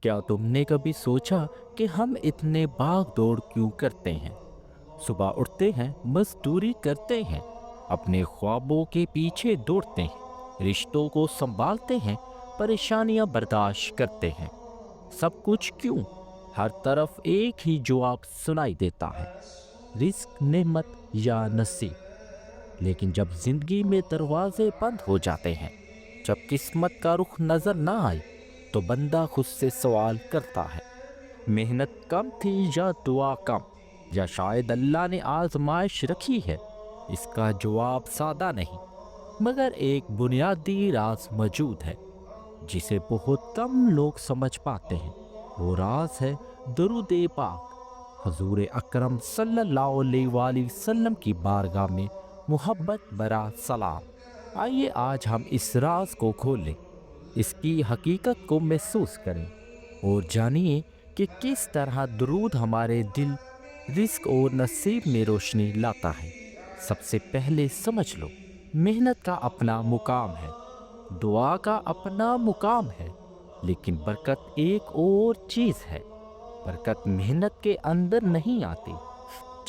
کیا تم نے کبھی سوچا کہ ہم اتنے بھاگ دوڑ کیوں کرتے ہیں؟ صبح اٹھتے ہیں، مزدوری کرتے ہیں، اپنے خوابوں کے پیچھے دوڑتے ہیں، رشتوں کو سنبھالتے ہیں، پریشانیاں برداشت کرتے ہیں۔ سب کچھ کیوں؟ ہر طرف ایک ہی جواب سنائی دیتا ہے: رزق، نعمت یا نصیب۔ لیکن جب زندگی میں دروازے بند ہو جاتے ہیں، جب قسمت کا رخ نظر نہ آئے، تو بندہ خود سے سوال کرتا ہے: محنت کم تھی یا دعا کم، یا شاید اللہ نے آزمائش رکھی ہے؟ اس کا جواب سادہ نہیں، مگر ایک بنیادی راز موجود ہے جسے بہت کم لوگ سمجھ پاتے ہیں۔ وہ راز ہے درود پاک۔ حضور اکرم صلی اللہ علیہ وآلہ وسلم کی بارگاہ میں محبت برا سلام۔ آئیے آج ہم اس راز کو کھولیں، اس کی حقیقت کو محسوس کریں اور جانیے کہ کس طرح درود ہمارے دل، رزق اور نصیب میں روشنی لاتا ہے۔ سب سے پہلے سمجھ لو، محنت کا اپنا مقام ہے، دعا کا اپنا مقام ہے، لیکن برکت ایک اور چیز ہے۔ برکت محنت کے اندر نہیں آتی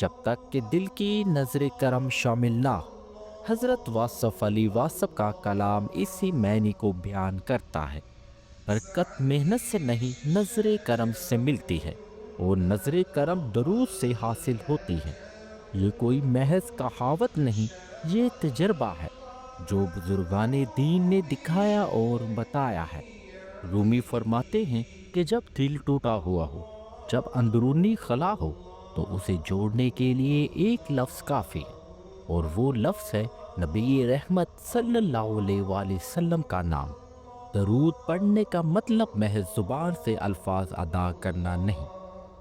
جب تک کہ دل کی نظر کرم شامل نہ ہو۔ حضرت واصف علی واصف کا کلام اسی معنی کو بیان کرتا ہے: برکت محنت سے نہیں، نظر کرم سے ملتی ہے، اور نظر کرم درود سے حاصل ہوتی ہے۔ یہ کوئی محض کہاوت نہیں، یہ تجربہ ہے جو بزرگان دین نے دکھایا اور بتایا ہے۔ رومی فرماتے ہیں کہ جب دل ٹوٹا ہوا ہو، جب اندرونی خلا ہو، تو اسے جوڑنے کے لیے ایک لفظ کافی ہے، اور وہ لفظ ہے نبی رحمت صلی اللہ علیہ وآلہ وسلم کا نام۔ درود پڑھنے کا مطلب محض زبان سے الفاظ ادا کرنا نہیں،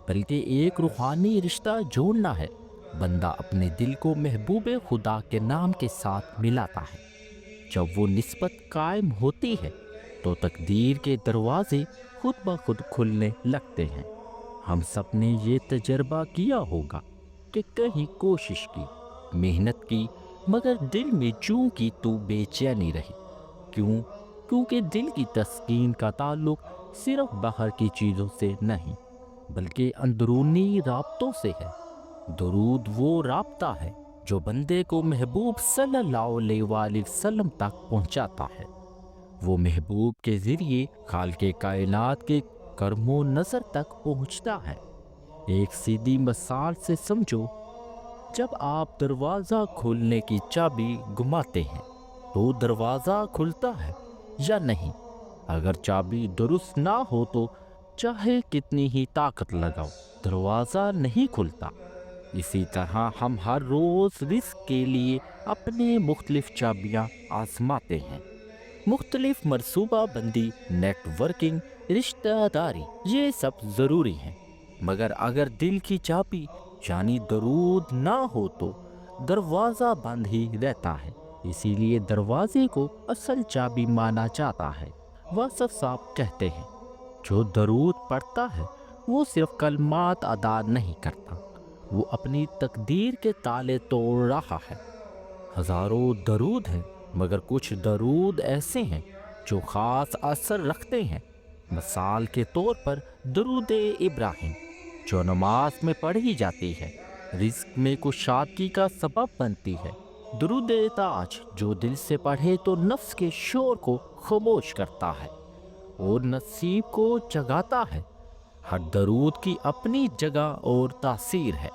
بلکہ ایک روحانی رشتہ جوڑنا ہے۔ بندہ اپنے دل کو محبوب خدا کے نام کے ساتھ ملاتا ہے۔ جب وہ نسبت قائم ہوتی ہے، تو تقدیر کے دروازے خود بخود کھلنے لگتے ہیں۔ ہم سب نے یہ تجربہ کیا ہوگا کہ کہیں کوشش کی، محنت کی، مگر دل میں چوں کی تو بے چینی رہی۔ کیوں؟ کیونکہ دل کی تسکین کا تعلق صرف باہر کی چیزوں سے نہیں، بلکہ اندرونی رابطوں سے ہے۔ درود وہ رابطہ ہے جو بندے کو محبوب صلی اللہ علیہ وآلہ وسلم تک پہنچاتا ہے۔ وہ محبوب کے ذریعے خالق کائنات کے کرم و نظر تک پہنچتا ہے۔ ایک سیدھی مثال سے سمجھو، جب آپ دروازہ کھولنے کی چابی گماتے ہیں تو دروازہ کھلتا ہے یا نہیں؟ اگر چابی درست نہ ہو تو چاہے کتنی ہی طاقت لگاؤ، دروازہ نہیں کھلتا۔ اسی طرح ہم ہر روز رزق کے لیے اپنے مختلف چابیاں آزماتے ہیں۔ مختلف منصوبہ بندی، نیٹ ورکنگ، رشتہ داری، یہ سب ضروری ہیں، مگر اگر دل کی چابی یعنی درود نہ ہو تو دروازہ بند ہی رہتا ہے۔ اسی لیے دروازے کو اصل چابی مانا جاتا ہے۔ واصف صاحب کہتے ہیں، جو درود پڑھتا ہے وہ صرف کلمات ادا نہیں کرتا، وہ اپنی تقدیر کے تالے توڑ رہا ہے۔ ہزاروں درود ہیں، مگر کچھ درود ایسے ہیں جو خاص اثر رکھتے ہیں۔ مثال کے طور پر درود ابراہیم، جو نماز میں پڑھی جاتی ہے، رزق میں کشادگی کا سبب بنتی ہے۔ درود تاج، جو دل سے پڑھے تو نفس کے شور کو خاموش کرتا ہے اور نصیب کو جگاتا ہے۔ ہر درود کی اپنی جگہ اور تاثیر ہے،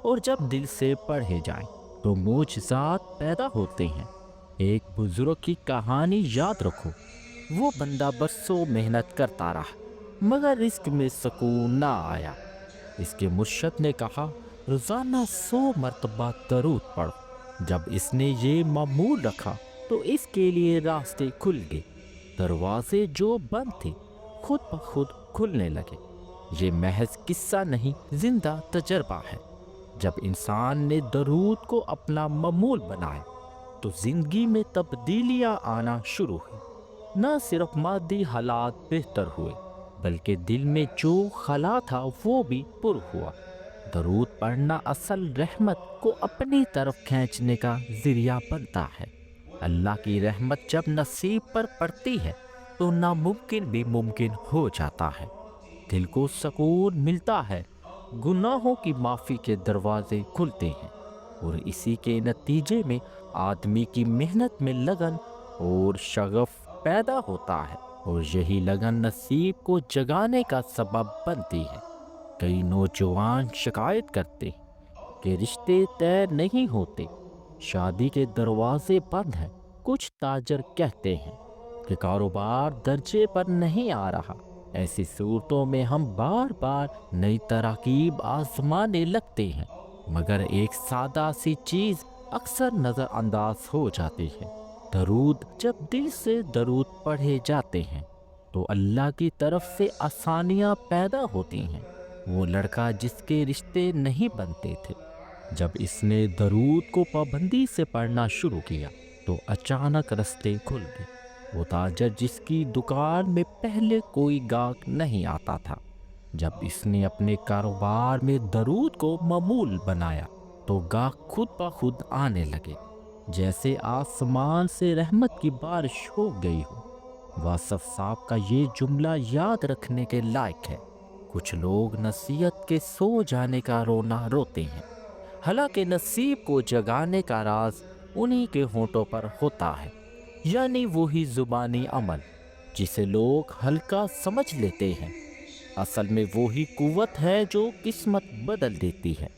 اور جب دل سے پڑھے جائیں تو معجزات پیدا ہوتے ہیں۔ ایک بزرگ کی کہانی یاد رکھو، وہ بندہ برسوں محنت کرتا رہا، مگر رزق میں سکون نہ آیا۔ اس کے مرشد نے کہا، روزانہ 100 مرتبہ درود پڑھو۔ جب اس نے یہ معمول رکھا تو اس کے لیے راستے کھل گئے، دروازے جو بند تھے خود بخود کھلنے لگے۔ یہ محض قصہ نہیں، زندہ تجربہ ہے۔ جب انسان نے درود کو اپنا معمول بنایا تو زندگی میں تبدیلیاں آنا شروع ہوئی۔ نہ صرف مادی حالات بہتر ہوئے، بلکہ دل میں جو خلا تھا وہ بھی پر ہوا۔ درود پڑھنا اصل رحمت کو اپنی طرف کھینچنے کا ذریعہ بنتا ہے۔ اللہ کی رحمت جب نصیب پر پڑتی ہے تو ناممکن بھی ممکن ہو جاتا ہے۔ دل کو سکون ملتا ہے، گناہوں کی معافی کے دروازے کھلتے ہیں، اور اسی کے نتیجے میں آدمی کی محنت میں لگن اور شغف پیدا ہوتا ہے، اور یہی لگن نصیب کو جگانے کا سبب بنتی ہے۔ کئی نوجوان شکایت کرتے ہیں کہ رشتے طے نہیں ہوتے، شادی کے دروازے بند ہیں۔ کچھ تاجر کہتے ہیں کہ کاروبار درجے پر نہیں آ رہا۔ ایسی صورتوں میں ہم بار بار نئی تراکیب آزمانے لگتے ہیں، مگر ایک سادہ سی چیز اکثر نظر انداز ہو جاتی ہے۔ درود۔ جب دل سے درود پڑھے جاتے ہیں تو اللہ کی طرف سے آسانیاں پیدا ہوتی ہیں۔ وہ لڑکا جس کے رشتے نہیں بنتے تھے، جب اس نے درود کو پابندی سے پڑھنا شروع کیا تو اچانک رستے کھل گئے۔ وہ تاجر جس کی دکان میں پہلے کوئی گاہک نہیں آتا تھا، جب اس نے اپنے کاروبار میں درود کو معمول بنایا تو گاہک خود بخود آنے لگے، جیسے آسمان سے رحمت کی بارش ہو گئی ہو۔ واصف صاحب کا یہ جملہ یاد رکھنے کے لائق ہے۔ کچھ لوگ نصیحت کے سو جانے کا رونا روتے ہیں، حالانکہ نصیب کو جگانے کا راز انہی کے ہونٹوں پر ہوتا ہے، یعنی وہی زبانی عمل جسے لوگ ہلکا سمجھ لیتے ہیں، اصل میں وہی قوت ہے جو قسمت بدل دیتی ہے۔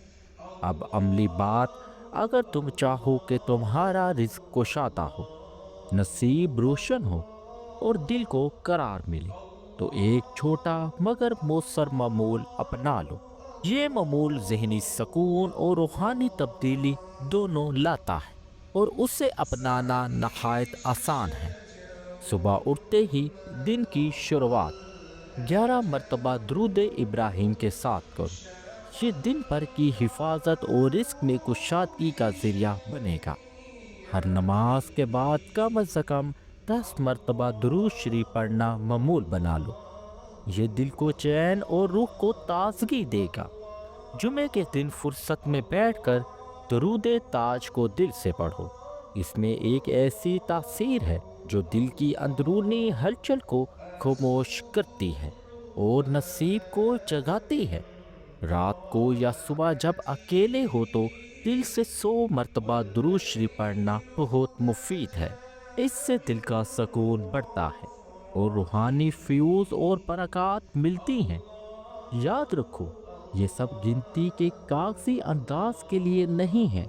اب عملی بات، اگر تم چاہو کہ تمہارا رزق کشادہ ہو، نصیب روشن ہو اور دل کو قرار ملے، تو ایک چھوٹا مگر مؤثر معمول اپنا لو۔ یہ معمول ذہنی سکون اور روحانی تبدیلی دونوں لاتا ہے، اور اسے اپنانا نہایت آسان ہے۔ صبح اٹھتے ہی دن کی شروعات 11 مرتبہ درود ابراہیم کے ساتھ کرو۔ یہ دن بھر کی حفاظت اور رزق میں کشادگی کا ذریعہ بنے گا۔ ہر نماز کے بعد کم از کم 10 مرتبہ درود شریف پڑھنا معمول بنا لو۔ یہ دل کو چین اور روح کو تازگی دے گا۔ جمعے کے دن فرصت میں بیٹھ کر درود تاج کو دل سے پڑھو۔ اس میں ایک ایسی تاثیر ہے جو دل کی اندرونی ہلچل کو خاموش کرتی ہے اور نصیب کو جگاتی ہے۔ رات کو یا صبح جب اکیلے ہو تو دل سے 100 مرتبہ درود شریف پڑھنا بہت مفید ہے۔ اس سے دل کا سکون بڑھتا ہے اور روحانی فیوز اور برکات ملتی ہیں۔ یاد رکھو، یہ سب گنتی کے کاغذی انداز کے لیے نہیں ہے۔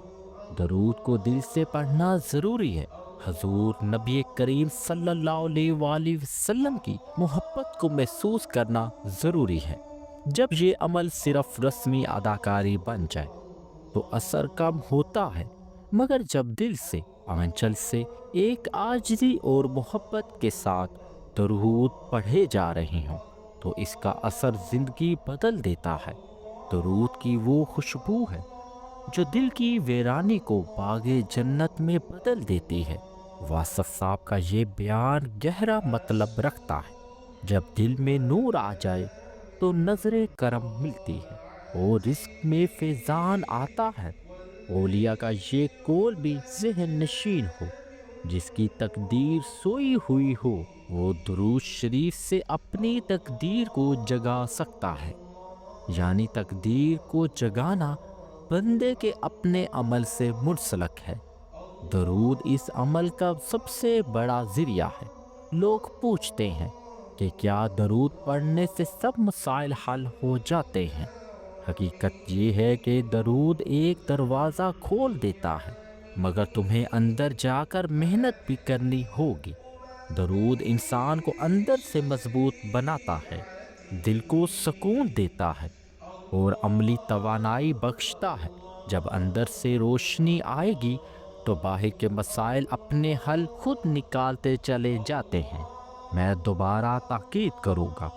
درود کو دل سے پڑھنا ضروری ہے۔ حضور نبی کریم صلی اللہ علیہ وآلہ وسلم کی محبت کو محسوس کرنا ضروری ہے۔ جب یہ عمل صرف رسمی اداکاری بن جائے تو اثر کم ہوتا ہے، مگر جب دل سے، آنچل سے ایک عاجزی اور محبت کے ساتھ درود پڑھے جا رہے ہوں تو اس کا اثر زندگی بدل دیتا ہے۔ درود کی وہ خوشبو ہے جو دل کی ویرانی کو باغ جنت میں بدل دیتی ہے۔ واصف صاحب کا یہ بیان گہرا مطلب رکھتا ہے۔ جب دل میں نور آ جائے تو نظر کرم ملتی ہے اور رزق میں فیضان آتا ہے۔ اولیاء کا یہ قول بھی ذہن نشین ہو، جس کی تقدیر سوئی ہوئی ہو وہ درود شریف سے اپنی تقدیر کو جگا سکتا ہے۔ یعنی تقدیر کو جگانا بندے کے اپنے عمل سے منسلک ہے۔ درود اس عمل کا سب سے بڑا ذریعہ ہے۔ لوگ پوچھتے ہیں کہ کیا درود پڑھنے سے سب مسائل حل ہو جاتے ہیں؟ حقیقت یہ ہے کہ درود ایک دروازہ کھول دیتا ہے، مگر تمہیں اندر جا کر محنت بھی کرنی ہوگی۔ درود انسان کو اندر سے مضبوط بناتا ہے، دل کو سکون دیتا ہے اور عملی توانائی بخشتا ہے۔ جب اندر سے روشنی آئے گی تو باہر کے مسائل اپنے حل خود نکالتے چلے جاتے ہیں۔ میں دوبارہ تاکید کروں گا،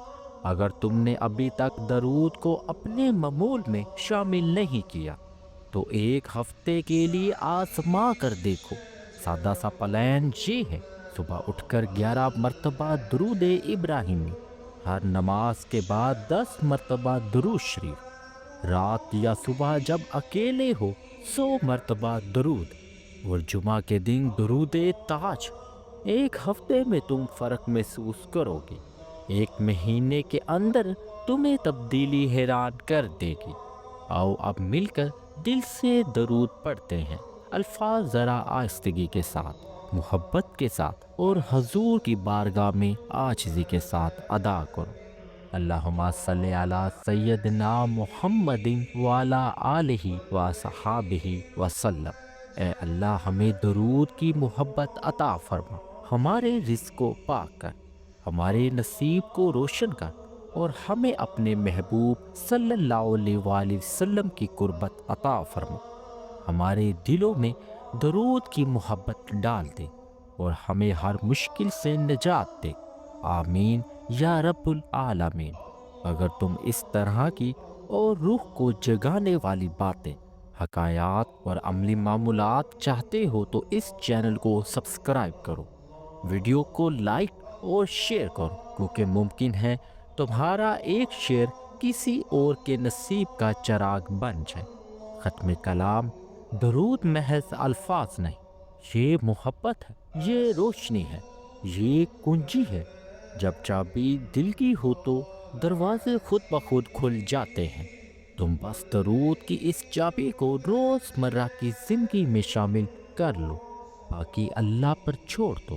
اگر تم نے ابھی تک درود کو اپنے معمول میں شامل نہیں کیا تو ایک ہفتے کے لیے آزما کر دیکھو۔ سادہ سا پلان یہ ہے: صبح اٹھ کر 11 مرتبہ درود ابراہیمی، ہر نماز کے بعد 10 مرتبہ درود شریف، رات یا صبح جب اکیلے ہو 100 مرتبہ درود، اور جمعہ کے دن درود تاج۔ ایک ہفتے میں تم فرق محسوس کرو گے۔ ایک مہینے کے اندر تمہیں تبدیلی حیران کر دے گی۔ آؤ اب مل کر دل سے درود پڑھتے ہیں، الفاظ ذرا آہستگی کے ساتھ، محبت کے ساتھ اور حضور کی بارگاہ میں عاجزی کے ساتھ ادا کرو۔ اللہم صلی علی سیدنا محمد وعلی آلہ وصحابہ وسلم۔ اے اللہ ہمیں درود کی محبت عطا فرما، ہمارے رزق کو پاک کر، ہمارے نصیب کو روشن کر اور ہمیں اپنے محبوب صلی اللہ علیہ وآلہ وسلم کی قربت عطا فرما۔ ہمارے دلوں میں درود کی محبت ڈال دے اور ہمیں ہر مشکل سے نجات دے، آمین یا رب العالمین۔ اگر تم اس طرح کی اور روح کو جگانے والی باتیں، حکایات اور عملی معمولات چاہتے ہو تو اس چینل کو سبسکرائب کرو، ویڈیو کو لائک اور شیئر کرو، کیونکہ ممکن ہے تمہارا ایک شیئر کسی اور کے نصیب کا چراغ بن جائے۔ ختم کلام، درود محض الفاظ نہیں، یہ محبت ہے، یہ روشنی ہے، یہ کنجی ہے۔ جب چابی دل کی ہو تو دروازے خود بخود کھل جاتے ہیں۔ تم بس درود کی اس چابی کو روز مرہ کی زندگی میں شامل کر لو، باقی اللہ پر چھوڑ دو۔